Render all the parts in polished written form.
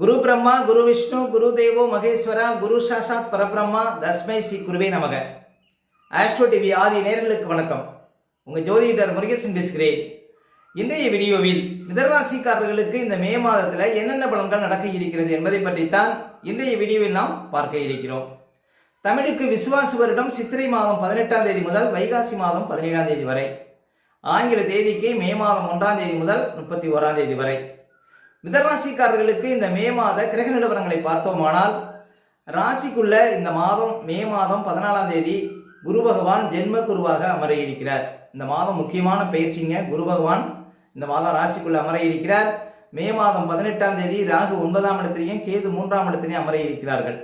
குரு பிரம்மா குரு விஷ்ணு குரு தேவோ மகேஸ்வரா குரு சாஷாத் பரபிரம்மா தஸ்மை ஸ்ரீ குருவே நமக. ஆஸ்ட்ரோ டிவி ஆதி நேயர்களுக்கு வணக்கம். உங்கள் ஜோதிடர் முருகேசன் பேசுகிறேன். இன்றைய வீடியோவில் மிதனராசிக்காரர்களுக்கு இந்த மே மாதத்தில் என்னென்ன பலன்கள் நடக்க இருக்கிறது என்பதை பற்றித்தான் இன்றைய வீடியோவில் நாம் பார்க்க இருக்கிறோம். தமிழுக்கு விசுவாச வருடம் சித்திரை மாதம் 18ஆம் தேதி முதல் வைகாசி மாதம் 17ஆம் தேதி வரை, ஆங்கில தேதிக்கு மே மாதம் 1ஆம் தேதி முதல் 31ஆம் தேதி வரை. மிதனராசிக்காரர்களுக்கு இந்த மே மாத கிரக நிலவரங்களை பார்த்தோமானால், ராசிக்குள்ள இந்த மாதம் மே மாதம் 14ஆம் தேதி குரு பகவான் ஜென்ம குருவாக அமர இருக்கிறார். இந்த மாதம் முக்கியமான பயிற்சிங்க. குரு பகவான் இந்த மாதம் ராசிக்குள்ள அமர இருக்கிறார். மே மாதம் 18ஆம் தேதி ராகு 9ஆம் இடத்திலையும் கேது 3ஆம் இடத்திலையும் அமர இருக்கிறார்கள்.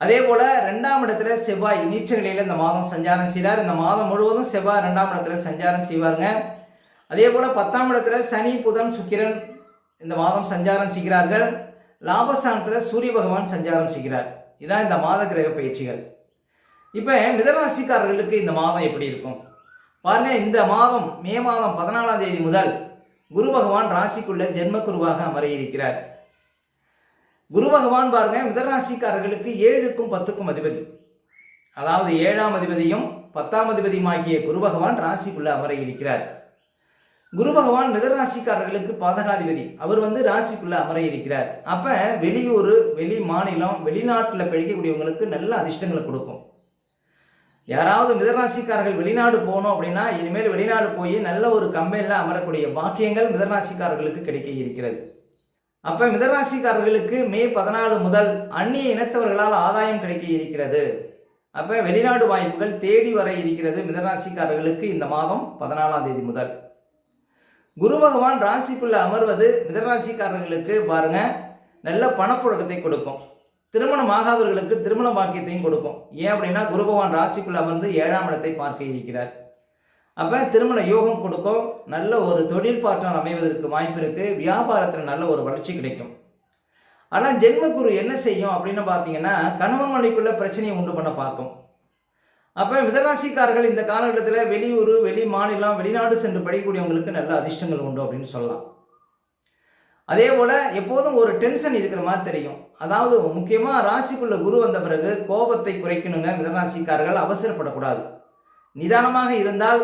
அதே போல 2ஆம் இடத்துல செவ்வாய் நீச்ச நிலையில இந்த மாதம் சஞ்சாரம் செய்கிறார். இந்த மாதம் முழுவதும் செவ்வாய் 2ஆம் இடத்துல சஞ்சாரம் செய்வாருங்க. அதே போல 10ஆம் இடத்துல சனி புதன் சுக்கிரன் இந்த மாதம் சஞ்சாரம் செய்கிறார்கள். லாபஸ்தானத்தில் சூரிய பகவான் சஞ்சாரம் செய்கிறார். இதான் இந்த மாத கிரக பயிற்சிகள். இப்போ மிதனராசிக்காரர்களுக்கு இந்த மாதம் எப்படி இருக்கும் பாருங்க. இந்த மாதம் மே மாதம் 14ஆம் தேதி முதல் குரு பகவான் ராசிக்குள்ள ஜென்ம குருவாக அமர இருக்கிறார். குரு பகவான் பாருங்க மிதனராசிக்காரர்களுக்கு 7க்கும் 10க்கும் அதிபதி, அதாவது 7ஆம் அதிபதியும் 10ஆம் அதிபதியுமாகிய குரு பகவான் ராசிக்குள்ள அமர இருக்கிறார். குரு பகவான் மிதனராசிக்காரர்களுக்கு பாதகாதிபதி, அவர் ராசிக்குள்ள அமர இருக்கிறார். அப்ப வெளியூர், வெளி மாநிலம், வெளிநாட்டில் பிழைக்கக்கூடியவங்களுக்கு நல்ல அதிர்ஷ்டங்களை கொடுக்கும். யாராவது மிதனராசிக்காரர்கள் வெளிநாடு போகணும் அப்படின்னா இனிமேல் வெளிநாடு போய் நல்ல ஒரு கம்பெனியில் அமரக்கூடிய பாக்கியங்கள் மிதனராசிக்காரர்களுக்கு கிடைக்க இருக்கிறது. அப்ப மிதனராசிக்காரர்களுக்கு மே 14 முதல் அந்நிய இனத்தவர்களால் ஆதாயம் கிடைக்க இருக்கிறது. அப்ப வெளிநாடு வாய்ப்புகள் தேடி வர இருக்கிறது மிதனராசிக்காரர்களுக்கு இந்த மாதம் 14ஆம் தேதி முதல். குரு பகவான் ராசிக்குள்ள அமர்வது மிதனராசிக்காரர்களுக்கு பாருங்க நல்ல பணப்புழக்கத்தை கொடுக்கும். திருமணம் ஆகாதவர்களுக்கு திருமண பாக்கியத்தையும் கொடுக்கும். ஏன் அப்படின்னா குரு பகவான் ராசிக்குள்ள அமர்ந்து 7ஆம் இடத்தை பார்க்க இருக்கிறார். அப்ப திருமண யோகம் கொடுக்கும். நல்ல ஒரு தொழில் பார்ட்னர் அமைவதற்கு வாய்ப்பு இருக்கு. வியாபாரத்தில் நல்ல ஒரு வளர்ச்சி கிடைக்கும். ஆனால் ஜென்ம குரு என்ன செய்யும் அப்படின்னு பார்த்தீங்கன்னா கணவன் மனைவிக்குள்ள பிரச்சனையை உண்டு பண்ண பார்க்கும். அப்போ மிதனராசிக்காரர்கள் இந்த காலகட்டத்தில் வெளியூர், வெளி மாநிலம், வெளிநாடு சென்று படிக்கக்கூடியவங்களுக்கு நல்ல அதிர்ஷ்டங்கள் உண்டு அப்படின்னு சொல்லலாம். அதே போல் எப்போதும் ஒரு டென்ஷன் இருக்கிற மாதிரி தெரியும். அதாவது முக்கியமாக ராசிக்குள்ள குரு வந்த பிறகு கோபத்தை குறைக்கணுங்க. மிதனராசிக்காரர்கள் அவசரப்படக்கூடாது. நிதானமாக இருந்தால்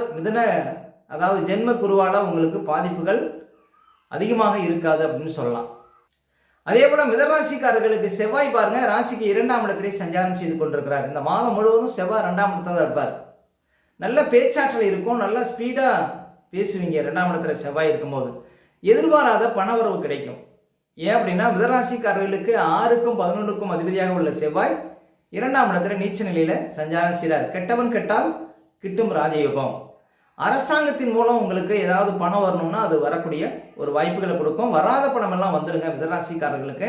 அதாவது ஜென்ம குருவால் உங்களுக்கு பாதிப்புகள் அதிகமாக இருக்காது அப்படின்னு சொல்லலாம். அதே போல மிதனராசிக்காரர்களுக்கு செவ்வாய் பாருங்க ராசிக்கு 2ஆம் இடத்திலே சஞ்சாரம் செய்து கொண்டிருக்கிறார். இந்த மாதம் முழுவதும் செவ்வாய் 2ஆம் இடத்துல தான் இருப்பார். நல்ல பேச்சாற்றல் இருக்கும். நல்லா ஸ்பீடாக பேசுவீங்க. 2ஆம் இடத்துல செவ்வாய் இருக்கும்போது எதிர்பாராத பணவரவு கிடைக்கும். ஏன் அப்படின்னா மிதனராசிக்காரர்களுக்கு 6க்கும் 11க்கும் அதிபதியாக உள்ள செவ்வாய் 2ஆம் இடத்துல நீச்ச நிலையில சஞ்சாரம் செய்கிறார். கெட்டவன் கெட்டால் கிட்டும் ராஜயோகம். அரசாங்கத்தின் மூலம் உங்களுக்கு ஏதாவது பணம் வரணும்னா அது வரக்கூடிய ஒரு வாய்ப்புகளை கொடுக்கும். வராத பணம் எல்லாம் வந்துருங்க. மிதனராசிக்காரர்களுக்கு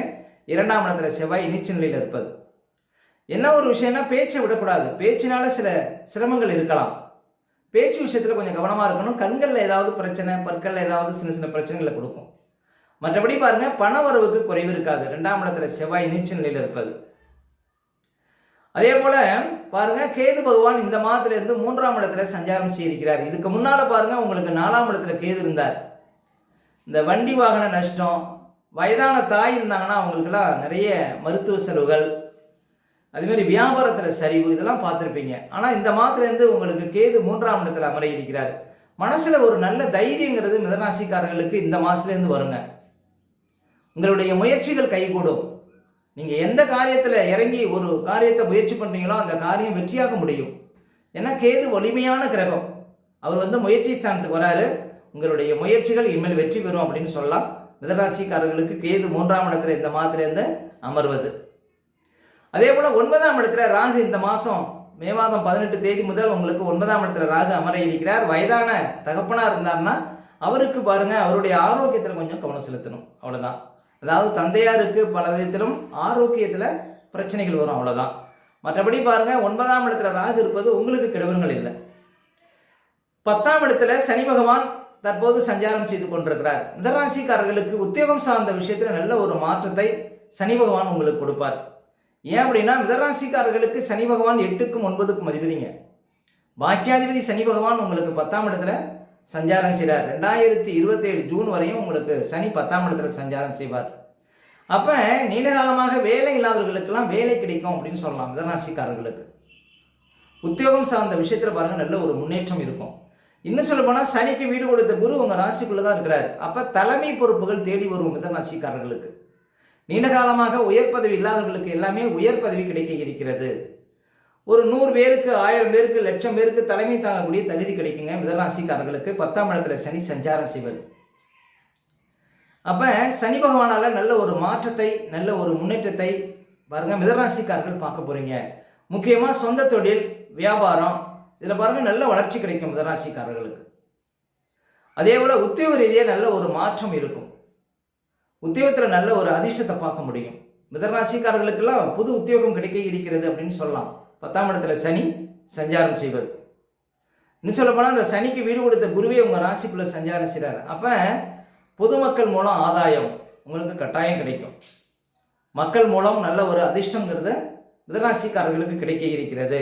2ஆம் இடத்துல செவ்வாய் நீச்ச நிலையில் இருப்பது என்ன ஒரு விஷயம்னா பேச்சை விடக்கூடாது. பேச்சினால சில சிரமங்கள் இருக்கலாம். பேச்சு விஷயத்தில் கொஞ்சம் கவனமாக இருக்கணும். கண்களில் ஏதாவது பிரச்சனை, பற்களில் ஏதாவது சின்ன சின்ன பிரச்சனைகளை கொடுக்கும். மற்றபடி பாருங்க பண வரவுக்கு குறைவு இருக்காது 2ஆம் இடத்துல செவ்வாய் நீச்ச நிலையில் இருப்பது. அதே போல பாருங்க கேது பகவான் இந்த மாதத்திலிருந்து 3ஆம் இடத்துல சஞ்சாரம் செய்திருக்கிறார். இதுக்கு முன்னால பாருங்க உங்களுக்கு 4ஆம் இடத்துல கேது இருந்தார். இந்த வண்டி வாகன நஷ்டம், வயதான தாய் இருந்தாங்கன்னா அவங்களுக்குலாம் நிறைய மருத்துவ செலவுகள், அதேமாதிரி வியாபாரத்தில் சரிவு, இதெல்லாம் பார்த்துருப்பீங்க. ஆனால் இந்த மாதத்திலேருந்து உங்களுக்கு கேது 3ஆம் இடத்துல அமர இருக்கிறார். மனசில் ஒரு நல்ல தைரியங்கிறது மிதனராசிக்காரர்களுக்கு இந்த மாதத்துலேருந்து வருங்க. உங்களுடைய முயற்சிகள் கைகூடும். நீங்கள் எந்த காரியத்தில் இறங்கி ஒரு காரியத்தை முயற்சி பண்ணுறீங்களோ அந்த காரியம் வெற்றியாக முடியும். ஏன்னா கேது வலிமையான கிரகம். அவர் முயற்சி ஸ்தானத்துக்கு வராரு. உங்களுடைய முயற்சிகள் இனிமேல் வெற்றி பெறும் அப்படின்னு சொல்லலாம். மிதனராசிக்காரர்களுக்கு கேது 3ஆம் இடத்துல இந்த மாதத்திலேருந்து அமர்வது. அதே போல் 9ஆம் இடத்துல ராகு இந்த மாதம் மே மாதம் 18 தேதி முதல் உங்களுக்கு 9ஆம் இடத்துல ராகு அமர இருக்கிறார். வயதான தகப்பனாக இருந்தார்னா அவருக்கு பாருங்க அவருடைய ஆரோக்கியத்தில் கொஞ்சம் கவனம் செலுத்தணும். அவ்வளோதான். அதாவது தந்தையாருக்கு பல விதத்திலும் ஆரோக்கியத்தில் பிரச்சனைகள் வரும். அவ்வளோதான். மற்றபடி பாருங்க 9ஆம் இடத்துல ராகு இருப்பது உங்களுக்கு கெடுவங்கள் இல்லை. 10ஆம் இடத்துல சனி பகவான் தற்போது சஞ்சாரம் செய்து கொண்டிருக்கிறார். மிதனராசிக்காரர்களுக்கு உத்தியோகம் சார்ந்த விஷயத்தில் நல்ல ஒரு மாற்றத்தை சனி பகவான் உங்களுக்கு கொடுப்பார். ஏன் அப்படின்னா மிதனராசிக்காரர்களுக்கு சனி பகவான் 8க்கும் 9க்கும் அதிபதிங்க. பாக்கியாதிபதி சனி பகவான் உங்களுக்கு 10ஆம் இடத்துல சஞ்சாரம் செய்கிறார். 2027 ஜூன் வரையும் உங்களுக்கு சனி 10ஆம் இடத்துல சஞ்சாரம் செய்வார். அப்போ நீண்ட காலமாக வேலை இல்லாதவர்களுக்கெல்லாம் வேலை கிடைக்கும் அப்படின்னு சொல்லலாம். மிதனராசிக்காரர்களுக்கு உத்தியோகம் சார்ந்த விஷயத்தில் பாருங்கள் நல்ல ஒரு முன்னேற்றம் இருக்கும். இன்னும் சொல்ல போனால் சனிக்கு வீடு கொடுத்த குரு உங்கள் ராசிக்குள்ளே தான் இருக்கிறார். அப்போ தலைமை பொறுப்புகள் தேடி வரும் மிதனராசிக்காரர்களுக்கு. நீண்ட காலமாக உயர் பதவி இல்லாதவர்களுக்கு எல்லாமே உயர் பதவி கிடைக்க இருக்கிறது. ஒரு 100 பேருக்கு 1000 பேருக்கு 1,00,000 பேருக்கு தலைமை தாங்கக்கூடிய தகுதி கிடைக்குங்க மிதனராசிக்காரர்களுக்கு 10ஆம் இடத்துல சனி சஞ்சாரம் செய்வது. அப்போ சனி பகவானால் நல்ல ஒரு மாற்றத்தை நல்ல ஒரு முன்னேற்றத்தை பாருங்க மிதனராசிக்காரர்கள் பார்க்க போறீங்க. முக்கியமாக சொந்த தொழில் வியாபாரம் இதில் பாருங்க நல்ல வளர்ச்சி கிடைக்கும் மிதனராசிக்காரர்களுக்கு. அதே போல உத்தியோக ரீதியாக நல்ல ஒரு மாற்றம் இருக்கும். உத்தியோகத்தில் நல்ல ஒரு அதிர்ஷ்டத்தை பார்க்க முடியும். மிதனராசிக்காரர்களுக்கெல்லாம் புது உத்தியோகம் கிடைக்க இருக்கிறது அப்படின்னு சொல்லலாம். 10ஆம் இடத்துல சனி சஞ்சாரம் செய்வது. இன்னும் சொல்ல போனால் அந்த சனிக்கு வீடு கொடுத்த குருவே உங்கள் ராசிக்குள்ளே சஞ்சாரம் செய்கிறார். அப்போ பொதுமக்கள் மூலம் ஆதாயம் உங்களுக்கு கட்டாயம் கிடைக்கும். மக்கள் மூலம் நல்ல ஒரு அதிர்ஷ்டங்கிறது மிதனராசிக்காரர்களுக்கு கிடைக்க இருக்கிறது.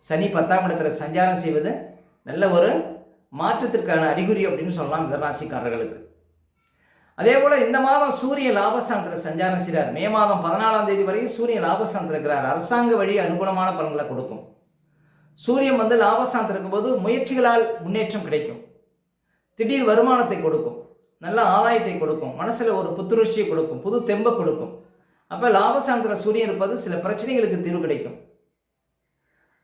சனி 10ஆம் இடத்துல சஞ்சாரம் செய்வது நல்ல ஒரு மாற்றத்திற்கான அறிகுறி அப்படின்னு சொல்லலாம் மிதனராசிக்காரர்களுக்கு. அதே போல் இந்த மாதம் சூரிய லாபஸ்தானத்தில் சஞ்சாரம் செய்கிறார். மே மாதம் 14ஆம் தேதி வரையும் சூரிய லாபஸ்தானத்தில் இருக்கிறார். அரசாங்க வழி அனுகூலமான பலன்களை கொடுக்கும். சூரியன் லாபஸ்தானத்தில் இருக்கும்போது முயற்சிகளால் முன்னேற்றம் கிடைக்கும். திடீர் வருமானத்தை கொடுக்கும். நல்ல ஆதாயத்தை கொடுக்கும். மனசில் ஒரு புத்துணர்ச்சியை கொடுக்கும். புது தெம்பை கொடுக்கும். அப்போ லாபஸ்தானத்தில் சூரியன் இருப்பது சில பிரச்சனைகளுக்கு தீர்வு கிடைக்கும்.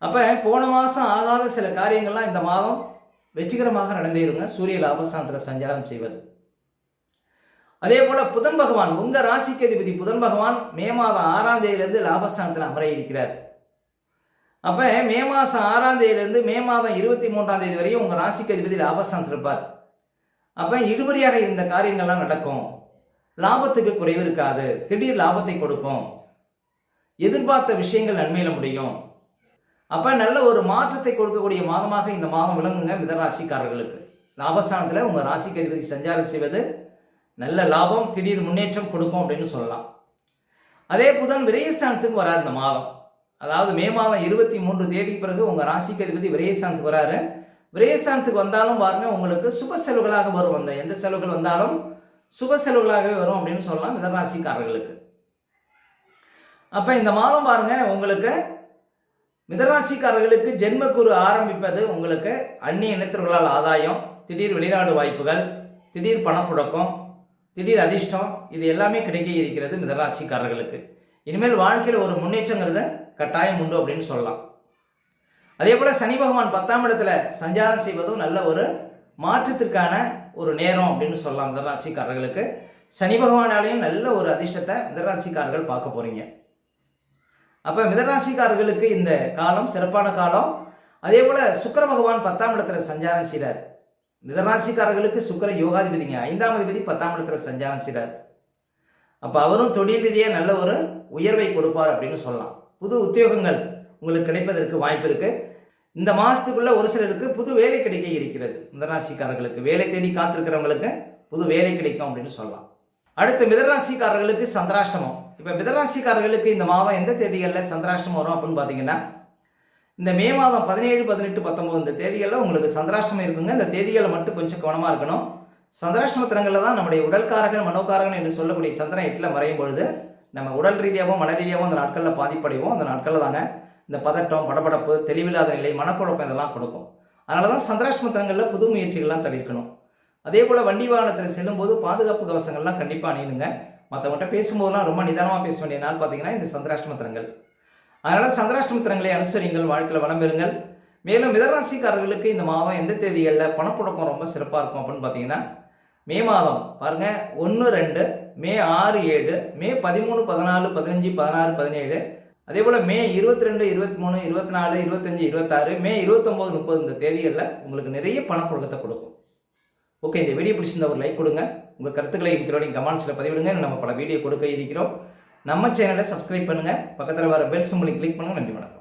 அப்போ போன மாதம் ஆகாத சில காரியங்கள்லாம் இந்த மாதம் வெற்றிகரமாக நடந்தேருங்க சூரிய லாபஸ்தானத்தில் சஞ்சாரம் செய்வது. அதே போல் புதன் பகவான் உங்கள் ராசிக்கு அதிபதி புதன் பகவான் மே மாதம் 6ஆம் தேதியிலிருந்து லாபஸ்தானத்தில் அமர இருக்கிறார். அப்போ மே மாதம் 6ஆம் தேதியிலிருந்து மே மாதம் 23ஆம் தேதி வரையும் உங்கள் ராசிக்கு அதிபதி லாபஸ்தானத்தில் இருப்பார். அப்போ இழுபறியாக இருந்த காரியங்கள்லாம் நடக்கும். லாபத்துக்கு குறைவு இருக்காது. திடீர் லாபத்தை கொடுக்கும். எதிர்பார்த்த விஷயங்கள் நன்மையில் முடியும். அப்போ நல்ல ஒரு மாற்றத்தை கொடுக்கக்கூடிய மாதமாக இந்த மாதம் விளங்குங்க மிதனராசிக்காரர்களுக்கு. லாபஸ்தானத்தில் உங்கள் ராசிக்கு அதிபதி சஞ்சாரம் செய்வது நல்ல லாபம் திடீர் முன்னேற்றம் கொடுக்கும் அப்படின்னு சொல்லலாம். அதே புதன் விரயஸ்தானத்துக்கு வராரு இந்த மாதம். அதாவது மே மாதம் 23 தேதி பிறகு உங்கள் ராசிக்கு அதிபதி விரயஸ்தானத்துக்கு வராரு. விரயஸ்தானத்துக்கு வந்தாலும் பாருங்க உங்களுக்கு சுப செலவுகளாக வரும். அந்த எந்த செலவுகள் வந்தாலும் சுப செலவுகளாகவே வரும் அப்படின்னு சொல்லலாம் மிதனராசிக்காரர்களுக்கு. அப்போ இந்த மாதம் பாருங்க உங்களுக்கு மிதனராசிக்காரர்களுக்கு ஜென்மக்குரு ஆரம்பிப்பது உங்களுக்கு அந்நிய இனத்தவர்களால் ஆதாயம், திடீர் வெளிநாடு வாய்ப்புகள், திடீர் பணப்புழக்கம், திடீர் அதிர்ஷ்டம் இது எல்லாமே கிடைக்க இருக்கிறது மிதனராசிக்காரர்களுக்கு. இனிமேல் வாழ்க்கையில் ஒரு முன்னேற்றங்கிறத கட்டாயம் உண்டு அப்படின்னு சொல்லலாம். அதே போல் சனி பகவான் 10ஆம் இடத்துல சஞ்சாரம் செய்வதும் நல்ல ஒரு மாற்றத்திற்கான ஒரு நேரம் அப்படின்னு சொல்லலாம் மிதனராசிக்காரர்களுக்கு. சனி பகவானாலையும் நல்ல ஒரு அதிர்ஷ்டத்தை மிதனராசிக்காரர்கள் பார்க்க போறீங்க. அப்போ மிதனராசிக்காரர்களுக்கு இந்த காலம் சிறப்பான காலம். அதே போல் சுக்கிர பகவான் 10ஆம் இடத்துல சஞ்சாரம் செய்கிறார். மிதனராசிக்காரர்களுக்கு சுக்கிர யோகாதிபதிங்க. 5ஆம் அதிபதி 10ஆம் இடத்துல சஞ்சாரம் செய்கிறார். அப்போ அவரும் தொழில் ரீதியாக நல்ல ஒரு உயர்வை கொடுப்பார் அப்படின்னு சொல்லலாம். புது உத்தியோகங்கள் உங்களுக்கு கிடைப்பதற்கு வாய்ப்பு இருக்கு. இந்த மாதத்துக்குள்ள ஒரு சிலருக்கு புது வேலை கிடைக்க இருக்கிறது. மிதனராசிக்காரர்களுக்கு வேலை தேடி காத்திருக்கிறவங்களுக்கு புது வேலை கிடைக்கும் அப்படின்னு சொல்லலாம். அடுத்து மிதனராசிக்காரர்களுக்கு சந்திராஷ்டமம். இப்போ மிதனராசிக்காரர்களுக்கு இந்த மாதம் எந்த தேதிகளில் சந்திராஷ்டமம் வரும் அப்படின்னு பார்த்தீங்கன்னா இந்த மே மாதம் 17, 18, 19 இந்த தேதிகளில் உங்களுக்கு சந்திராஷ்டமம் இருக்குங்க. இந்த தேதிகளை மட்டும் கொஞ்சம் கவனமாக இருக்கணும். சந்திராஷ்டம தினங்களில் தான் நம்முடைய உடல்காரகன் மனோகாரகன் என்று சொல்லக்கூடிய சந்திரன் 8ல் மறையும் பொழுது நம்ம உடல் ரீதியாகவும் மன ரீதியாகவும் அந்த நாட்களில் பாதிப்படைவோம். அந்த நாட்களில் தாங்க இந்த பதட்டம், படபடப்பு, தெளிவில்லாத நிலை, மனக்குழப்பம் இதெல்லாம் கொடுக்கும். அதனால தான் சந்திராஷ்டம தினங்களில் புது முயற்சிகள்லாம் தவிர்க்கணும். அதே போல் வண்டி வாகனத்தில் செல்லும்போது பாதுகாப்பு கவசங்கள்லாம் கண்டிப்பாக அணியணுங்க. மற்றவங்கள்ட்ட பேசும்போதெல்லாம் ரொம்ப நிதானமாக பேச வேண்டிய நாள் பார்த்தீங்கன்னா இந்த சந்திராஷ்டம தினங்கள். அதனால் சந்திராஷ்டம தினங்களை அனுசரிங்கள், வாழ்க்கையில் வளம் பெறுங்கள். மேலும் மிதனராசிக்காரர்களுக்கு இந்த மாதம் எந்த தேதிகளில் பணப்புழக்கம் ரொம்ப சிறப்பாக இருக்கும் அப்படின்னு பார்த்தீங்கன்னா மே மாதம் பாருங்கள் 1, 2, மே 6, 7, மே 13, 14, 15, 16, 17, அதே போல் மே 22, 23, 24, 25, 26, மே 29, 30 இந்த தேதிகளில் உங்களுக்கு நிறைய பணப்புழக்கத்தை கொடுக்கும். ஓகே, இந்த வீடியோ பிடிச்சிருந்தா ஒரு லைக் கொடுங்க. உங்கள் கருத்துக்களை இருக்கிறோட கமெண்ட்ஸில் பதிவிடுங்க. நம்ம பல வீடியோ கொடுக்க இருக்கிறோம். நம்ம சேனலை சப்ஸ்கிரைப் பண்ணுங்கள். பக்கத்தில் வர பெல் சிம்பலை கிளிக் பண்ணுங்கள். நன்றி மேடம்.